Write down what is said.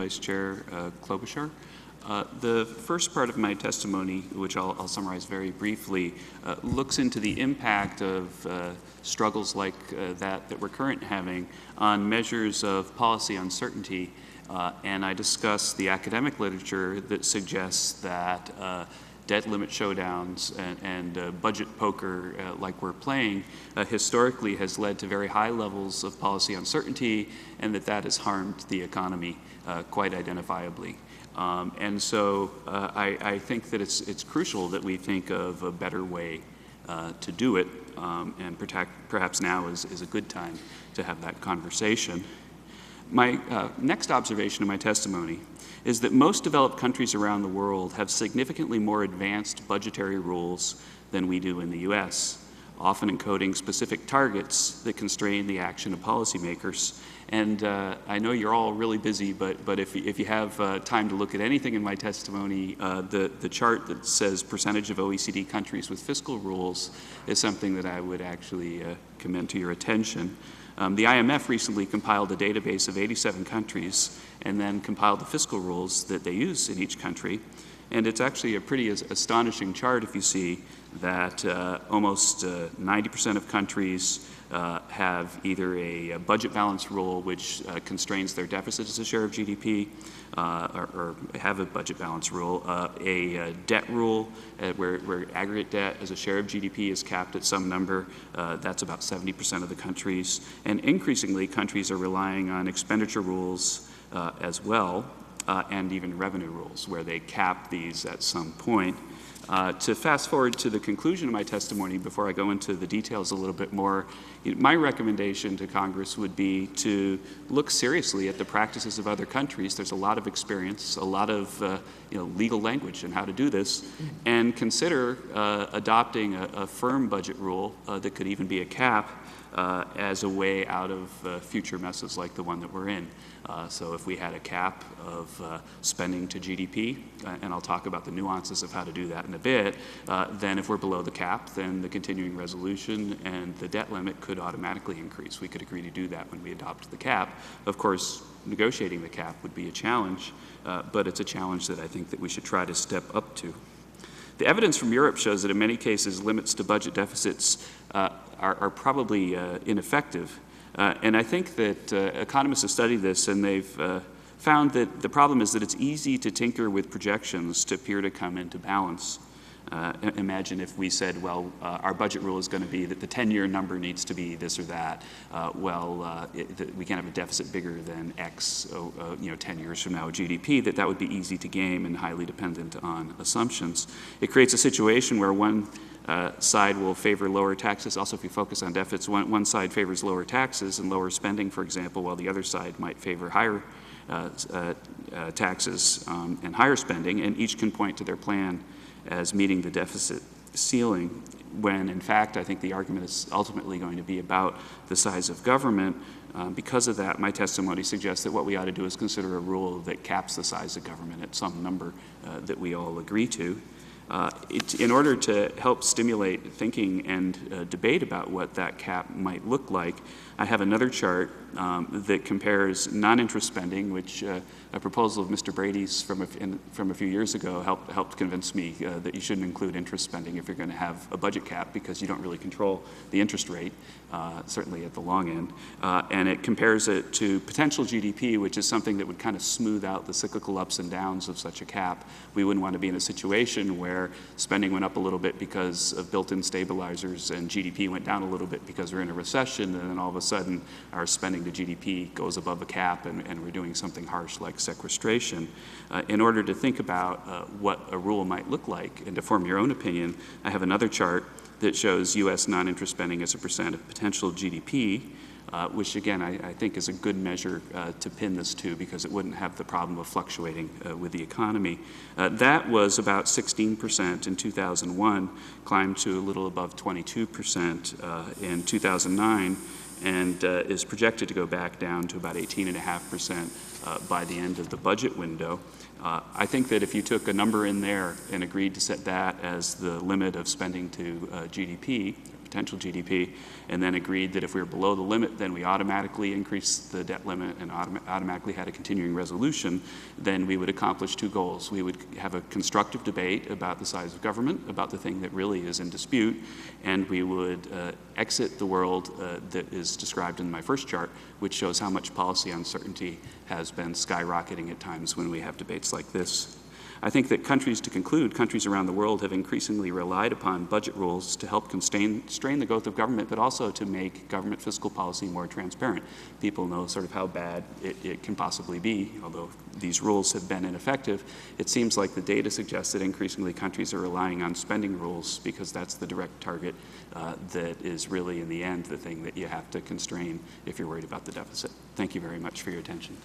Vice Chair Klobuchar. The first part of my testimony, which I'll summarize very briefly, looks into the impact of struggles like that we're currently having on measures of policy uncertainty, and I discuss the academic literature that suggests that debt limit showdowns and budget poker like we're playing historically has led to very high levels of policy uncertainty, and that has harmed the economy quite identifiably. And so I think that it's crucial that we think of a better way to do it, and perhaps now is a good time to have that conversation. My next observation in my testimony is that most developed countries around the world have significantly more advanced budgetary rules than we do in the U.S., often encoding specific targets that constrain the action of policymakers. And I know you're all really busy, but if you have time to look at anything in my testimony, the chart that says percentage of OECD countries with fiscal rules is something that I would actually commend to your attention. The IMF recently compiled a database of 87 countries and then compiled the fiscal rules that they use in each country. And it's actually a pretty astonishing chart if you see that almost 90% of countries have either a budget balance rule which constrains their deficit as a share of GDP, or have a budget balance rule, a debt rule where aggregate debt as a share of GDP is capped at some number. That's about 70% of the countries. And increasingly, countries are relying on expenditure rules as well, and even revenue rules where they cap these at some point. To fast forward to the conclusion of my testimony before I go into the details a little bit more, my recommendation to Congress would be to look seriously at the practices of other countries. There's a lot of experience, a lot of legal language on how to do this, and consider adopting a firm budget rule that could even be a cap as a way out of future messes like the one that we're in. So if we had a cap of spending to GDP, and I'll talk about the nuances of how to do that in a bit, then if we're below the cap, then the continuing resolution and the debt limit could automatically increase. We could agree to do that when we adopt the cap. Of course, negotiating the cap would be a challenge, but it's a challenge that I think that we should try to step up to. The evidence from Europe shows that in many cases limits to budget deficits are probably ineffective. And I think that economists have studied this, and they've found that the problem is that it's easy to tinker with projections to appear to come into balance. Imagine if we said, well, our budget rule is going to be that the 10-year number needs to be this or that. We can't have a deficit bigger than X, 10 years from now, GDP, that would be easy to game and highly dependent on assumptions. It creates a situation where one side will favor lower taxes. Also, if you focus on deficits, one side favors lower taxes and lower spending, for example, while the other side might favor higher taxes and higher spending, and each can point to their plan as meeting the deficit ceiling, when in fact I think the argument is ultimately going to be about the size of government. Because of that, my testimony suggests that what we ought to do is consider a rule that caps the size of government at some number that we all agree to. In order to help stimulate thinking and debate about what that cap might look like, I have another chart that compares non-interest spending, which a proposal of Mr. Brady's from a few years ago helped convince me that you shouldn't include interest spending if you're going to have a budget cap, because you don't really control the interest rate, certainly at the long end. And it compares it to potential GDP, which is something that would kind of smooth out the cyclical ups and downs of such a cap. We wouldn't want to be in a situation where spending went up a little bit because of built-in stabilizers and GDP went down a little bit because we're in a recession, and then all of a sudden our spending to GDP goes above a cap and we're doing something harsh like sequestration. In order to think about what a rule might look like and to form your own opinion, I have another chart that shows U.S. non-interest spending as a percent of potential GDP, which again I think is a good measure to pin this to, because it wouldn't have the problem of fluctuating with the economy. That was about 16% in 2001, climbed to a little above 22% in 2009, and is projected to go back down to about 18.5% by the end of the budget window. I think that if you took a number in there and agreed to set that as the limit of spending to GDP, potential GDP, and then agreed that if we were below the limit, then we automatically increased the debt limit and automatically had a continuing resolution, then we would accomplish two goals. We would have a constructive debate about the size of government, about the thing that really is in dispute, and we would exit the world that is described in my first chart, which shows how much policy uncertainty has been skyrocketing at times when we have debates like this. I think that to conclude, countries around the world have increasingly relied upon budget rules to help strain the growth of government, but also to make government fiscal policy more transparent. People know sort of how bad it can possibly be, although these rules have been ineffective. It seems like the data suggests that increasingly countries are relying on spending rules because that's the direct target that is really, in the end, the thing that you have to constrain if you're worried about the deficit. Thank you very much for your attention.